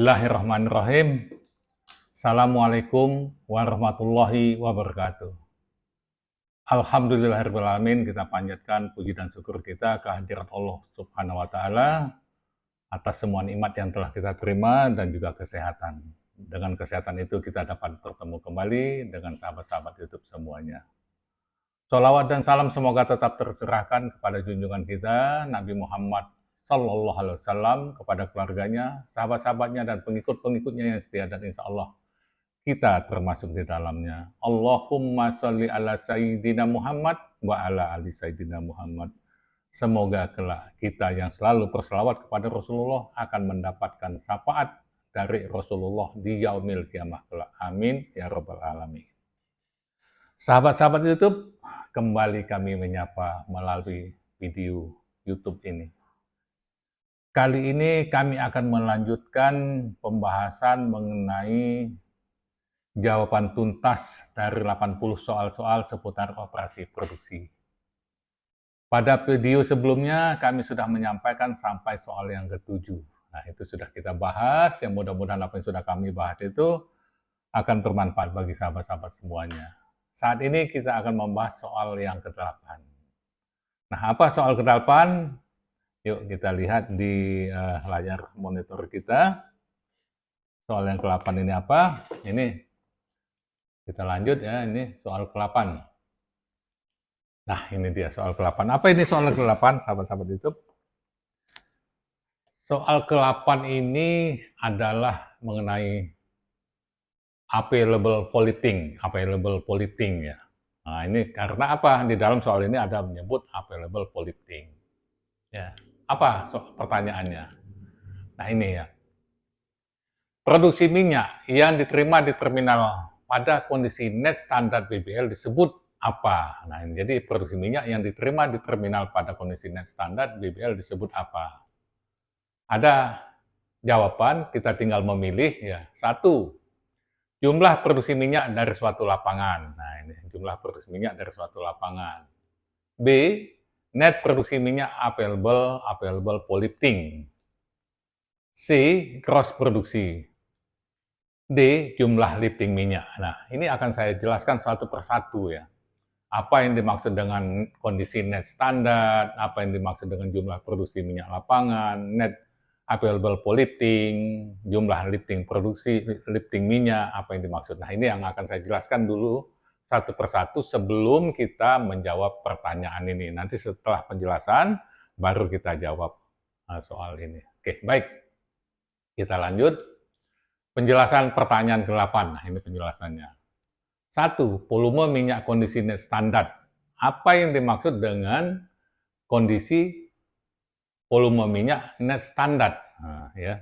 Bismillahirrahmanirrahim. Assalamualaikum warahmatullahi wabarakatuh. Alhamdulillahirrahmanirrahim, kita panjatkan puji dan syukur kita kehadirat Allah Subhanahu wa Ta'ala atas semua nikmat yang telah kita terima dan juga kesehatan. Dengan kesehatan itu kita dapat bertemu kembali dengan sahabat-sahabat YouTube semuanya. Sholawat dan salam semoga tetap tercurahkan kepada junjungan kita Nabi Muhammad Sallallahu Alaihi Wasallam, kepada keluarganya, sahabat-sahabatnya, dan pengikut-pengikutnya yang setia, dan insya Allah kita termasuk di dalamnya. Allahumma sholli ala Sayyidina Muhammad wa ala ali Sayyidina Muhammad. Semoga kelak kita yang selalu berselawat kepada Rasulullah akan mendapatkan syafaat dari Rasulullah di yaumil kiamah kelak. Amin ya rabbal alamin. Sahabat-sahabat YouTube, kembali kami menyapa melalui video YouTube ini. Kali ini kami akan melanjutkan pembahasan mengenai jawaban tuntas dari 80 soal-soal seputar operasi produksi. Pada video sebelumnya kami sudah menyampaikan sampai soal yang ke-7. Nah, itu sudah kita bahas, yang mudah-mudahan apa yang sudah kami bahas itu akan bermanfaat bagi sahabat-sahabat semuanya. Saat ini kita akan membahas soal yang ke-8. Nah, apa soal ke-8? Yuk kita lihat di layar monitor kita. Soal yang ke-8 ini apa? Ini kita lanjut ya, ini soal ke-8. Nah, ini dia soal ke-8. Apa ini soal ke-8, sahabat-sahabat YouTube? Soal ke-8 ini adalah mengenai available polythene ya. Nah, ini karena apa? Di dalam soal ini ada menyebut available polythene. Ya. Apa pertanyaannya? Nah, ini ya. Produksi minyak yang diterima di terminal pada kondisi net standar BBL disebut apa? Nah, ini jadi produksi minyak yang diterima di terminal pada kondisi net standar BBL disebut apa? Ada jawaban, kita tinggal memilih ya. 1. Jumlah produksi minyak dari suatu lapangan. Nah, ini jumlah produksi minyak dari suatu lapangan. B. Net produksi minyak available polythene. C. Gross produksi. D. Jumlah lifting minyak. Nah, ini akan saya jelaskan satu persatu ya. Apa yang dimaksud dengan kondisi net standar, apa yang dimaksud dengan jumlah produksi minyak lapangan, net available polythene, jumlah lifting produksi, lifting minyak, apa yang dimaksud. Nah, ini yang akan saya jelaskan dulu satu persatu sebelum kita menjawab pertanyaan ini. Nanti setelah penjelasan, baru kita jawab soal ini. Oke, baik. Kita lanjut. Penjelasan pertanyaan ke-8. Nah, ini penjelasannya. 1. Volume minyak kondisi net standar. Apa yang dimaksud dengan kondisi volume minyak net standar? Nah, ya.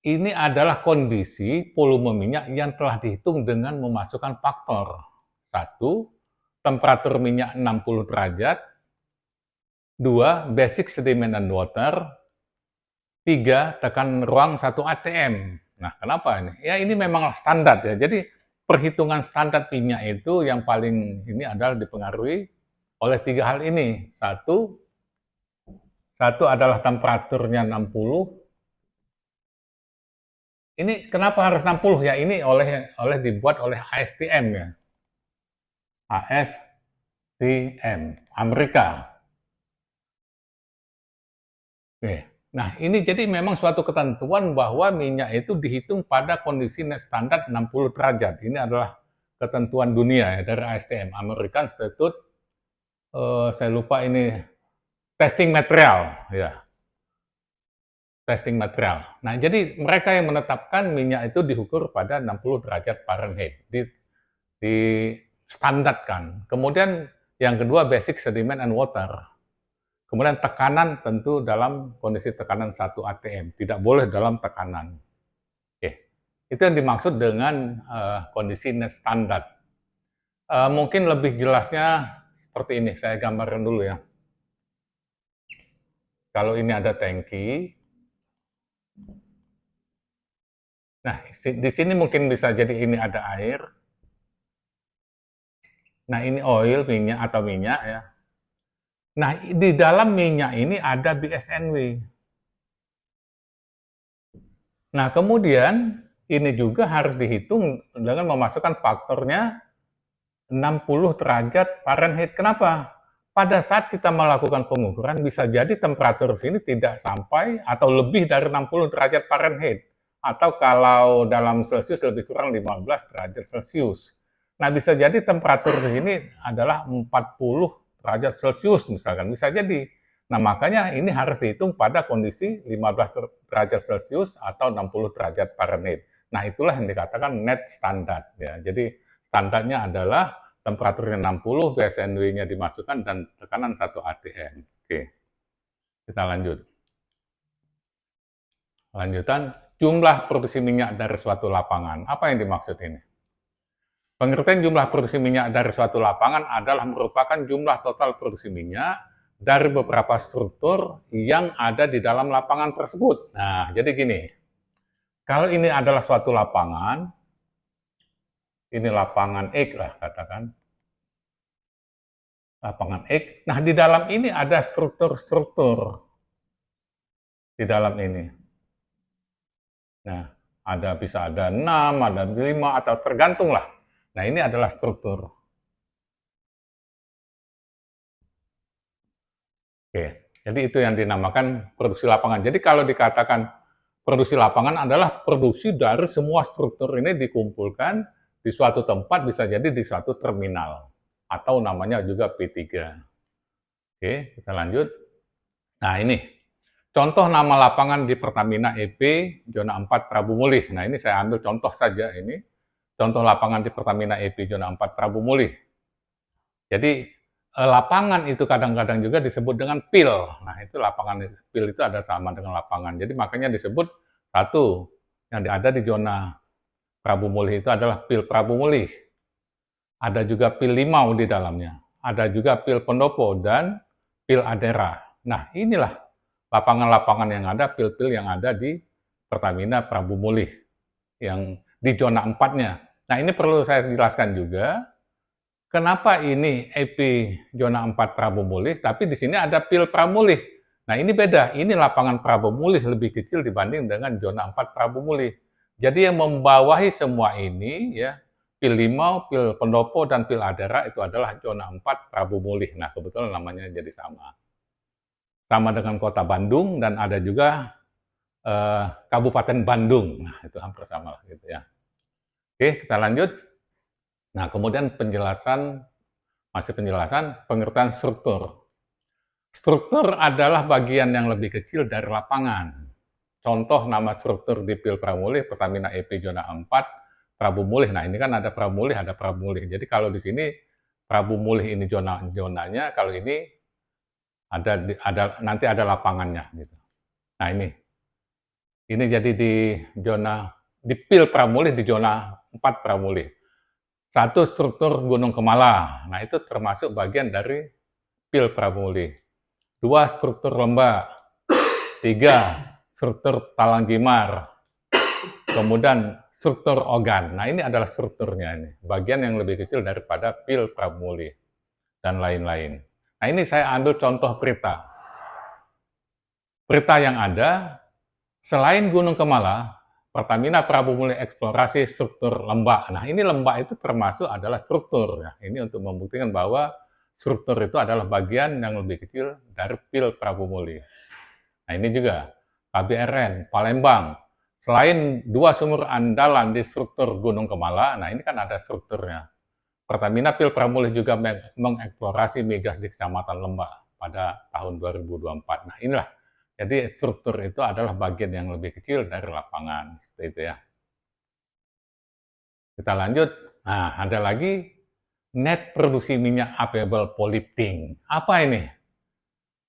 Ini adalah kondisi volume minyak yang telah dihitung dengan memasukkan faktor 1. Temperatur minyak 60 derajat. 2. Basic sediment and water. 3. Tekanan ruang 1 atm. Nah, kenapa ini? Ya, ini memang standar ya. Jadi, perhitungan standar minyak itu yang paling ini adalah dipengaruhi oleh 3 hal ini. Satu adalah temperaturnya 60. Ini kenapa harus 60 ya? Ini dibuat oleh ASTM ya. ASTM, Amerika. Oke. Nah, ini jadi memang suatu ketentuan bahwa minyak itu dihitung pada kondisi net standar 60 derajat. Ini adalah ketentuan dunia ya, dari ASTM, American Institute, saya lupa ini, testing material ya. Testing material. Nah, jadi mereka yang menetapkan minyak itu diukur pada 60 derajat Fahrenheit. Distandarkan. Kemudian yang kedua basic sediment and water. Kemudian tekanan tentu dalam kondisi tekanan 1 atm, tidak boleh dalam tekanan. Oke. Itu yang dimaksud dengan kondisi net standar. Mungkin lebih jelasnya seperti ini, saya gambarkan dulu ya. Kalau ini ada tangki. Nah, di sini mungkin bisa jadi ini ada air. Nah, ini oil, minyak atau minyak ya. Nah, di dalam minyak ini ada BSNW. Nah, kemudian ini juga harus dihitung dengan memasukkan faktornya 60 derajat Fahrenheit. Kenapa? Pada saat kita melakukan pengukuran, bisa jadi temperatur sini tidak sampai atau lebih dari 60 derajat Fahrenheit. Atau kalau dalam Celcius lebih kurang 15 derajat Celcius. Nah, bisa jadi temperatur di sini adalah 40 derajat Celcius misalkan. Bisa jadi. Nah, makanya ini harus dihitung pada kondisi 15 derajat Celcius atau 60 derajat Fahrenheit. Nah, itulah yang dikatakan net standar. Ya. Jadi, standarnya adalah temperaturnya 60, BSNW-nya dimasukkan, dan tekanan 1 atm. Oke, kita lanjut. Lanjutan, jumlah produksi minyak dari suatu lapangan. Apa yang dimaksud ini? Pengertian jumlah produksi minyak dari suatu lapangan adalah merupakan jumlah total produksi minyak dari beberapa struktur yang ada di dalam lapangan tersebut. Nah, jadi gini, kalau ini adalah suatu lapangan, ini lapangan X lah katakan, lapangan X. Nah, di dalam ini ada struktur-struktur di dalam ini. Nah, bisa ada 6, ada 5, atau tergantung lah. Nah, ini adalah struktur. Oke, jadi itu yang dinamakan produksi lapangan. Jadi kalau dikatakan produksi lapangan adalah produksi dari semua struktur ini dikumpulkan di suatu tempat, bisa jadi di suatu terminal. Atau namanya juga P3. Oke, kita lanjut. Nah, ini contoh nama lapangan di Pertamina EP Zona 4 Prabu Mulih. Nah, ini saya ambil contoh saja ini. Contoh lapangan di Pertamina EP Zona 4 Prabu Mulih. Jadi, lapangan itu kadang-kadang juga disebut dengan PIL. Nah, itu lapangan PIL itu ada sama dengan lapangan. Jadi, makanya disebut satu yang ada di zona Prabu Mulih itu adalah PIL Prabu Mulih. Ada juga PIL Limau di dalamnya. Ada juga PIL Pendopo dan PIL Adera. Nah, inilah lapangan-lapangan yang ada, PIL-PIL yang ada di Pertamina Prabu Mulih, yang di zona 4-nya. Nah, ini perlu saya jelaskan juga, kenapa ini EP zona 4 Prabu Mulih, tapi di sini ada PIL Pramulih. Nah, ini beda, ini lapangan Prabu Mulih lebih kecil dibanding dengan zona 4 Prabu Mulih. Jadi yang membawahi semua ini, ya, PIL Limau, PIL Pendopo, dan PIL Adera itu adalah zona 4 Prabu Mulih. Nah, kebetulan namanya jadi sama. Sama dengan kota Bandung, dan ada juga Kabupaten Bandung. Nah, itu hampir sama lah gitu ya. Oke, kita lanjut. Nah, kemudian penjelasan pengertian struktur. Struktur adalah bagian yang lebih kecil dari lapangan. Contoh nama struktur di PIL Pramulih, Pertamina EP Zona 4, Prabu Mulih. Nah, ini kan ada Prabu Mulih, ada Prabu Mulih. Jadi kalau di sini Prabu Mulih ini zonanya, kalau ini nanti ada lapangannya gitu. Nah, ini jadi di PIL Pramulih di zona 4 Pramulih. Satu, struktur Gunung Kemala. Nah, itu termasuk bagian dari PIL Pramulih. 2, struktur Lembah. 3, struktur Talanggimar. Kemudian struktur Ogan. Nah, ini adalah strukturnya ini. Bagian yang lebih kecil daripada PIL Pramulih dan lain-lain. Nah, ini saya ambil contoh peta. Peta yang ada, selain Gunung Kemala, Pertamina Prabu Mulih eksplorasi struktur lembah. Nah, ini lembah itu termasuk adalah struktur. Ya. Ini untuk membuktikan bahwa struktur itu adalah bagian yang lebih kecil dari PIL Prabu Mulih. Nah, ini juga KBRN, Palembang. Selain 2 sumur andalan di struktur Gunung Kemala, nah ini kan ada strukturnya. Pertamina PIL Prabu Mulih juga mengeksplorasi migas di Kecamatan Lembah pada tahun 2024. Nah, inilah. Jadi struktur itu adalah bagian yang lebih kecil dari lapangan, seperti itu ya. Kita lanjut. Nah, ada lagi net produksi minyak available polifting. Apa ini?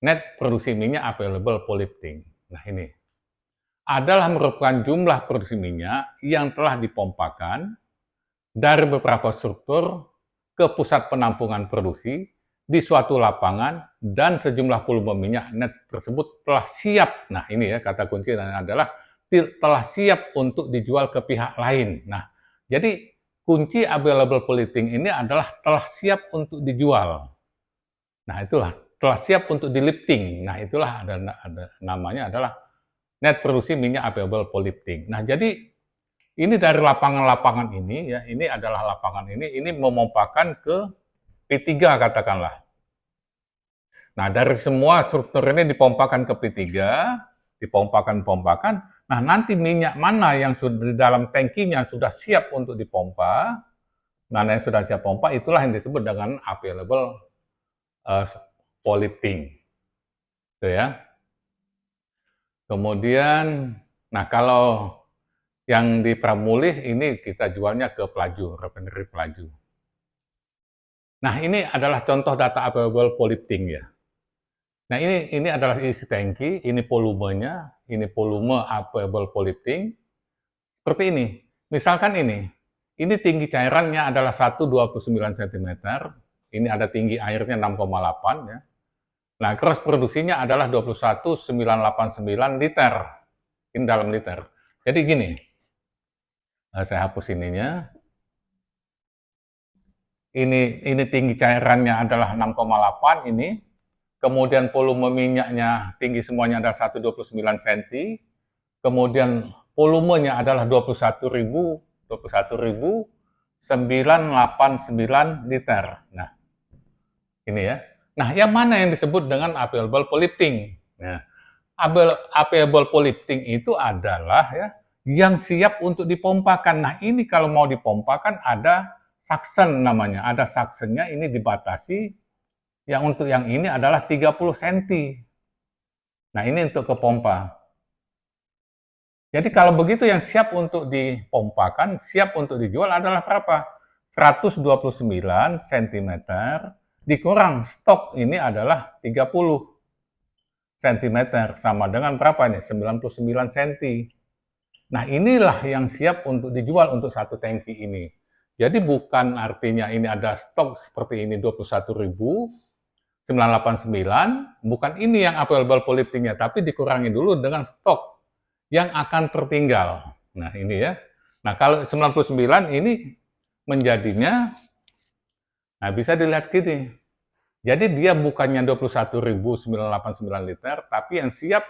Net produksi minyak available polifting. Nah, ini adalah merupakan jumlah produksi minyak yang telah dipompakan dari beberapa struktur ke pusat penampungan produksi di suatu lapangan, dan sejumlah volume minyak net tersebut telah siap. Nah, ini ya kata kunci adalah telah siap untuk dijual ke pihak lain. Nah, jadi kunci available polifting ini adalah telah siap untuk dijual. Nah, itulah telah siap untuk dilifting. Nah, itulah ada namanya adalah net produksi minyak available polybding. Nah, jadi ini dari lapangan-lapangan ini ya, ini adalah lapangan ini memompakan ke P3 katakanlah. Nah, dari semua struktur ini dipompakan ke P3, dipompakan. Nah, nanti minyak mana yang sudah di dalam tangkinya sudah siap untuk dipompa, mana yang sudah siap pompa, itulah yang disebut dengan available polybding. Itu ya. Kemudian, nah kalau yang di Pramulih ini kita jualnya ke Pelaju, refinery Pelaju. Nah, ini adalah contoh data available polybding ya. Nah, ini adalah isi tangki, ini volumenya, ini volume available polybding. Seperti ini. Misalkan ini tinggi cairannya adalah 1,29 cm, ini ada tinggi airnya 6,8 ya. Nah, gross produksinya adalah 21.989 liter. Ini dalam liter. Jadi gini, saya hapus ininya. Ini tinggi cairannya adalah 6,8 ini. Kemudian volume minyaknya tinggi semuanya adalah 129 cm. Kemudian volumenya adalah 21.989 liter. Nah, ini ya. Nah, yang mana yang disebut dengan available polybding? Nah, available polybding itu adalah ya yang siap untuk dipompakan. Nah, ini kalau mau dipompakan ada suction namanya. Ada suctionnya, ini dibatasi. Yang untuk yang ini adalah 30 cm. Nah, ini untuk ke pompa. Jadi kalau begitu yang siap untuk dipompakan, siap untuk dijual adalah berapa? 129 cm dikurang stok ini adalah 30 cm, sama dengan berapa nih? 99 cm. Nah, inilah yang siap untuk dijual untuk satu tangki ini. Jadi bukan artinya ini ada stok seperti ini 21.989, bukan ini yang available polybdingnya, tapi dikurangi dulu dengan stok yang akan tertinggal. Nah, ini ya. Nah, kalau 99 ini menjadinya, nah bisa dilihat gini. Jadi dia bukannya 21.989 liter, tapi yang siap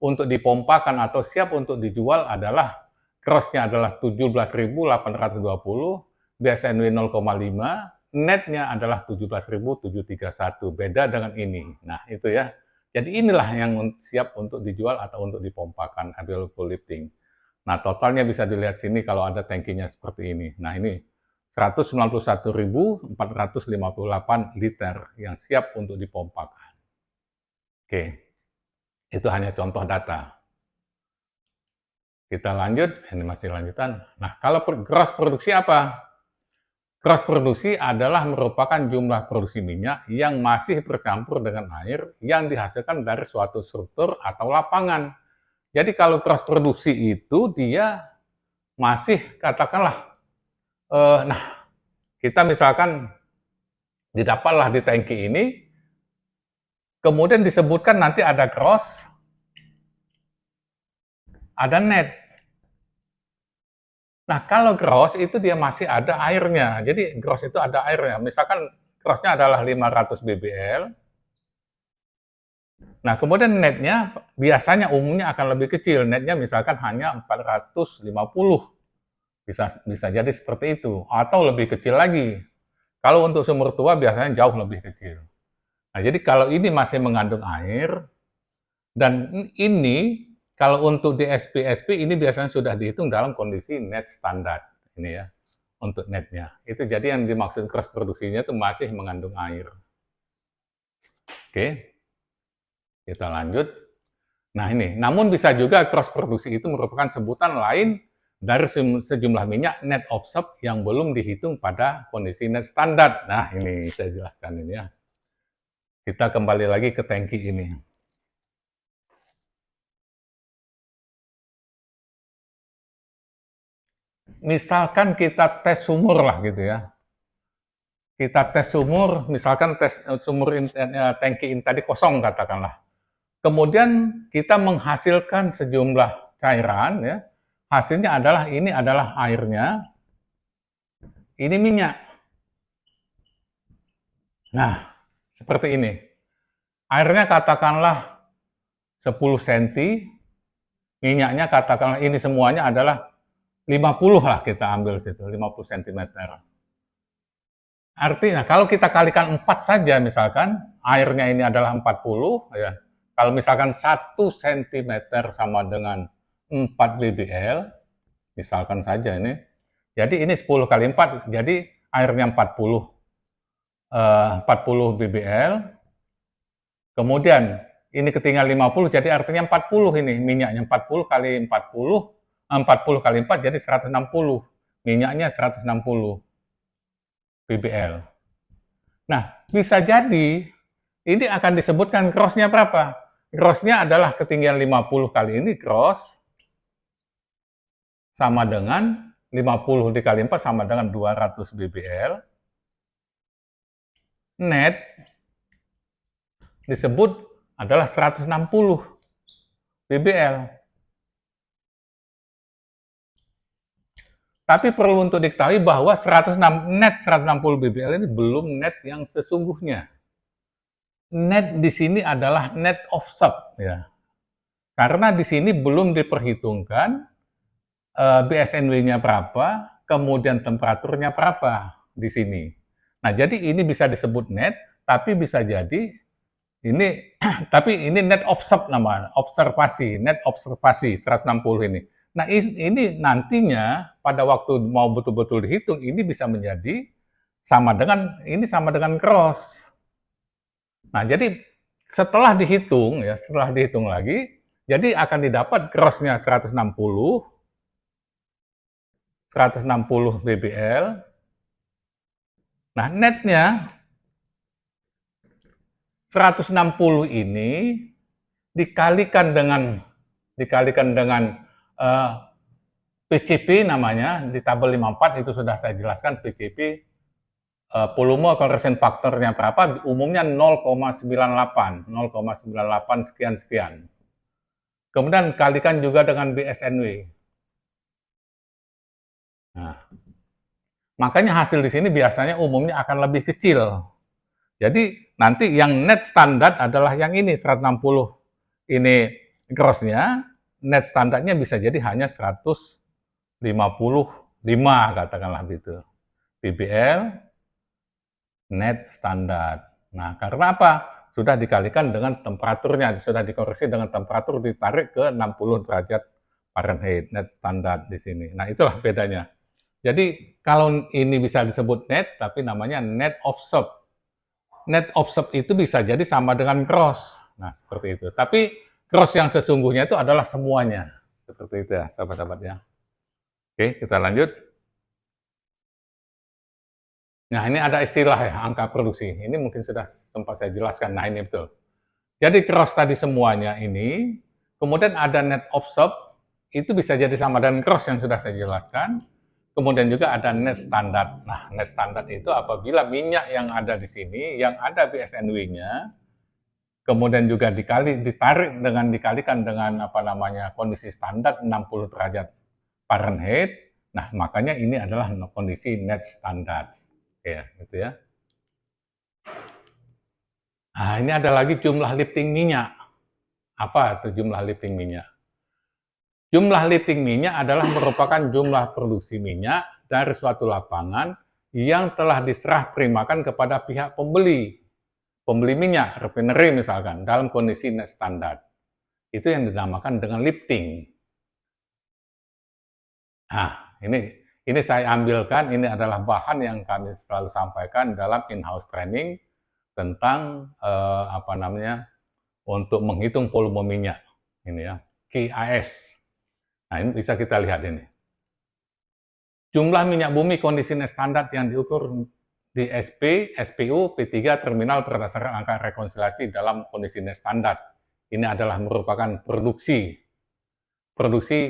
untuk dipompakan atau siap untuk dijual adalah cross-nya adalah 17.820, BSNW 0,5, netnya adalah 17.731. Beda dengan ini. Nah, itu ya. Jadi inilah yang siap untuk dijual atau untuk dipompakan, available polybding. Nah, totalnya bisa dilihat sini kalau ada tangkinya seperti ini. Nah, ini 191.458 liter yang siap untuk dipompakan. Oke, itu hanya contoh data. Kita lanjut, ini masih lanjutan. Nah, kalau gross produksi apa? Gross produksi adalah merupakan jumlah produksi minyak yang masih bercampur dengan air yang dihasilkan dari suatu struktur atau lapangan. Jadi kalau gross produksi itu dia masih katakanlah, nah kita misalkan didapatlah di tangki ini, kemudian disebutkan nanti ada gross, ada net. Nah, kalau gross itu dia masih ada airnya. Jadi gross itu ada airnya. Misalkan grossnya adalah 500 bbl. Nah, kemudian netnya biasanya umumnya akan lebih kecil. Netnya misalkan hanya 450. Bisa jadi seperti itu. Atau lebih kecil lagi. Kalau untuk sumur tua biasanya jauh lebih kecil. Nah, jadi kalau ini masih mengandung air, dan ini kalau untuk di SP ini biasanya sudah dihitung dalam kondisi net standar. Ini ya, untuk netnya. Itu jadi yang dimaksud cross produksinya itu masih mengandung air. Oke, kita lanjut. Nah ini, namun bisa juga cross produksi itu merupakan sebutan lain dari sejumlah minyak net observed yang belum dihitung pada kondisi net standar. Nah ini saya jelaskan ini ya. Kita kembali lagi ke tangki ini. Misalkan kita tes sumur lah gitu ya. Kita tes sumur, misalkan tes sumur tangki ini tadi kosong katakanlah. Kemudian kita menghasilkan sejumlah cairan ya. Hasilnya adalah ini adalah airnya, ini minyak. Nah, seperti ini. Airnya katakanlah 10 cm, Minyaknya katakanlah ini semuanya adalah 50 lah kita ambil situ, 50 cm. Artinya kalau kita kalikan 4 saja misalkan, airnya ini adalah 40 ya. Kalau misalkan 1 cm sama dengan 4 bbl, misalkan saja ini. Jadi ini 10 kali 4, jadi airnya 40 bbl. Kemudian ini ketinggal 50, jadi artinya 40 ini minyaknya 40 kali 40, 40 kali 4 jadi 160. Minyaknya 160 bbl. Nah, bisa jadi ini akan disebutkan cross-nya berapa? Cross-nya adalah ketinggian 50 kali ini cross sama dengan 50 dikali 4 sama dengan 200 bbl. Net disebut adalah 160 bbl. Tapi perlu untuk diketahui bahwa net 160 bbl ini belum net yang sesungguhnya. Net di sini adalah net offset ya. Karena di sini belum diperhitungkan BSNW-nya berapa, kemudian temperaturnya berapa di sini. Nah, jadi ini bisa disebut net, tapi bisa jadi ini tapi ini net offset namanya, net observasi 160 ini. Nah, ini nantinya pada waktu mau betul-betul dihitung, ini bisa menjadi sama dengan cross. Nah, jadi setelah dihitung lagi, jadi akan didapat cross-nya 160 bbl. Nah, netnya 160 ini dikalikan dengan PCP namanya, di tabel 54 itu sudah saya jelaskan PCP, volume conversion faktornya berapa, umumnya 0,98 sekian-sekian. Kemudian kalikan juga dengan BSNW. Nah, makanya hasil di sini biasanya umumnya akan lebih kecil. Jadi nanti yang net standar adalah yang ini 160 ini grossnya, net standarnya bisa jadi hanya 155 katakanlah gitu. bbl net standar. Nah, karena apa? Sudah dikalikan dengan temperaturnya, sudah dikoreksi dengan temperatur ditarik ke 60 derajat Fahrenheit, net standar di sini. Nah, itulah bedanya. Jadi, kalau ini bisa disebut net, tapi namanya net offset. Net offset itu bisa jadi sama dengan cross. Nah, seperti itu. Tapi cross yang sesungguhnya itu adalah semuanya. Seperti itu ya, sahabat-sahabat ya. Oke, kita lanjut. Nah, ini ada istilah ya, angka produksi. Ini mungkin sudah sempat saya jelaskan. Nah, ini betul. Jadi cross tadi semuanya ini, kemudian ada net offset, itu bisa jadi sama dengan cross yang sudah saya jelaskan. Kemudian juga ada net standar. Nah, net standar itu apabila minyak yang ada di sini, yang ada BSNW-nya, kemudian juga dikalikan dengan kondisi standar 60 derajat Fahrenheit. Nah, makanya ini adalah kondisi net standar. Ya, gitu ya. Nah, ini ada lagi jumlah lifting minyak. Apa itu jumlah lifting minyak? Jumlah lifting minyak adalah merupakan jumlah produksi minyak dari suatu lapangan yang telah diserah terimakan kepada pihak pembeli minyak, refinery misalkan, dalam kondisi net standar. Itu yang dinamakan dengan lifting. Nah, ini saya ambilkan, ini adalah bahan yang kami selalu sampaikan dalam in-house training tentang untuk menghitung volume minyak. Ini ya, KIS. Nah, ini bisa kita lihat ini. Jumlah minyak bumi kondisi net standar yang diukur di SPU, P3 terminal berdasarkan angka rekonsiliasi dalam kondisi net standar. Ini adalah merupakan produksi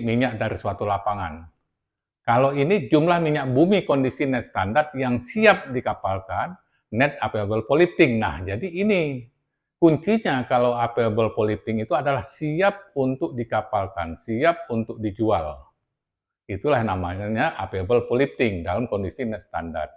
minyak dari suatu lapangan. Kalau ini jumlah minyak bumi kondisi net standar yang siap dikapalkan, net available polyethylene. Nah, jadi ini kuncinya kalau available polyethylene itu adalah siap untuk dikapalkan, siap untuk dijual. Itulah namanya available polyethylene dalam kondisi net standar.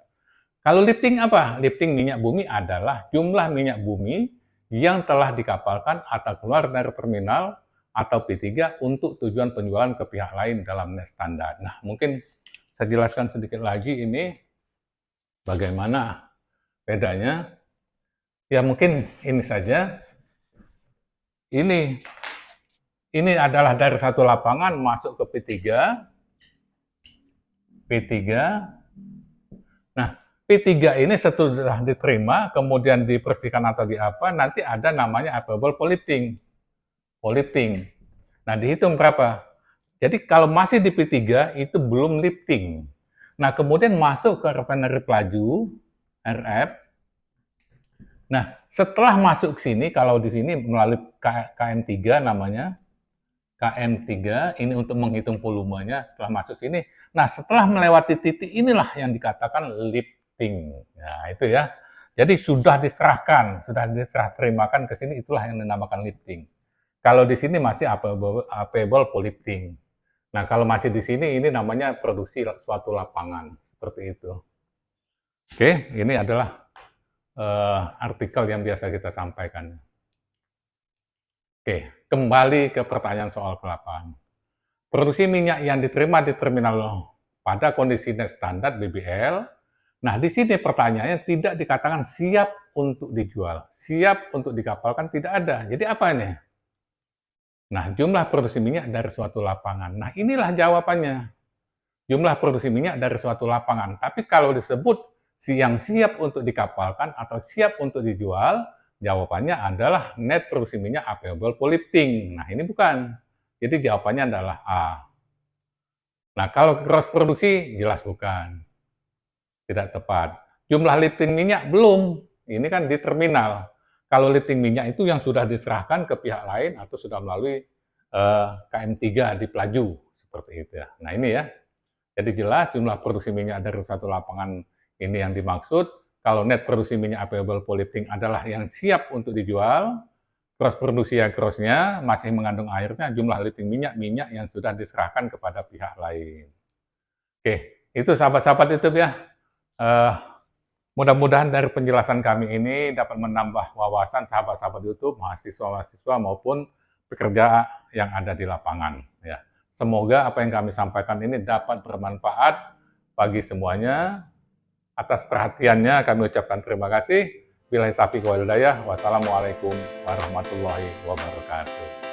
Kalau lifting apa? Lifting minyak bumi adalah jumlah minyak bumi yang telah dikapalkan atau keluar dari terminal atau P3 untuk tujuan penjualan ke pihak lain dalam net standar. Nah, mungkin saya jelaskan sedikit lagi ini bagaimana bedanya. Ya mungkin ini saja. Ini adalah dari satu lapangan masuk ke P3. Nah, P3 ini setelah diterima, kemudian dibersihkan atau nanti ada namanya available polluting. Nah, dihitung berapa? Jadi kalau masih di P3 itu belum lifting. Nah, kemudian masuk ke refinery pelaju, RF. Nah, setelah masuk ke sini, kalau di sini melalui KM3 namanya, KM3 ini untuk menghitung volumenya setelah masuk sini. Nah, setelah melewati titik inilah yang dikatakan lifting. Nah, itu ya. Jadi sudah diserah terimakan ke sini, itulah yang dinamakan lifting. Kalau di sini masih available polifting. Nah, kalau masih di sini ini namanya produksi suatu lapangan, seperti itu. Oke, ini adalah artikel yang biasa kita sampaikan. Oke, kembali ke pertanyaan soal ke-8. Produksi minyak yang diterima di terminal pada kondisi net standar BBL. Nah, di sini pertanyaannya tidak dikatakan siap untuk dijual, siap untuk dikapalkan tidak ada. Jadi apa ini? Nah, jumlah produksi minyak dari suatu lapangan. Nah, inilah jawabannya. Jumlah produksi minyak dari suatu lapangan. Tapi kalau disebut yang siap untuk dikapalkan atau siap untuk dijual, jawabannya adalah net produksi minyak available polifting. Nah, ini bukan. Jadi jawabannya adalah A. Nah, kalau gross produksi, jelas bukan. Tidak tepat. Jumlah lifting minyak belum. Ini kan di terminal. Kalau lifting minyak itu yang sudah diserahkan ke pihak lain atau sudah melalui KM3 di pelaju. Seperti itu ya. Nah, ini ya. Jadi jelas jumlah produksi minyak dari satu lapangan ini yang dimaksud. Kalau net produksi minyak available polifting adalah yang siap untuk dijual, gross produksi yang grossnya masih mengandung airnya, jumlah lifting minyak yang sudah diserahkan kepada pihak lain. Oke, itu sahabat-sahabat YouTube ya. Mudah-mudahan dari penjelasan kami ini dapat menambah wawasan sahabat-sahabat YouTube, mahasiswa-mahasiswa maupun pekerja yang ada di lapangan. Ya. Semoga apa yang kami sampaikan ini dapat bermanfaat bagi semuanya. Atas perhatiannya kami ucapkan terima kasih. Billahi taufiq wal hidayah. Wassalamualaikum warahmatullahi wabarakatuh.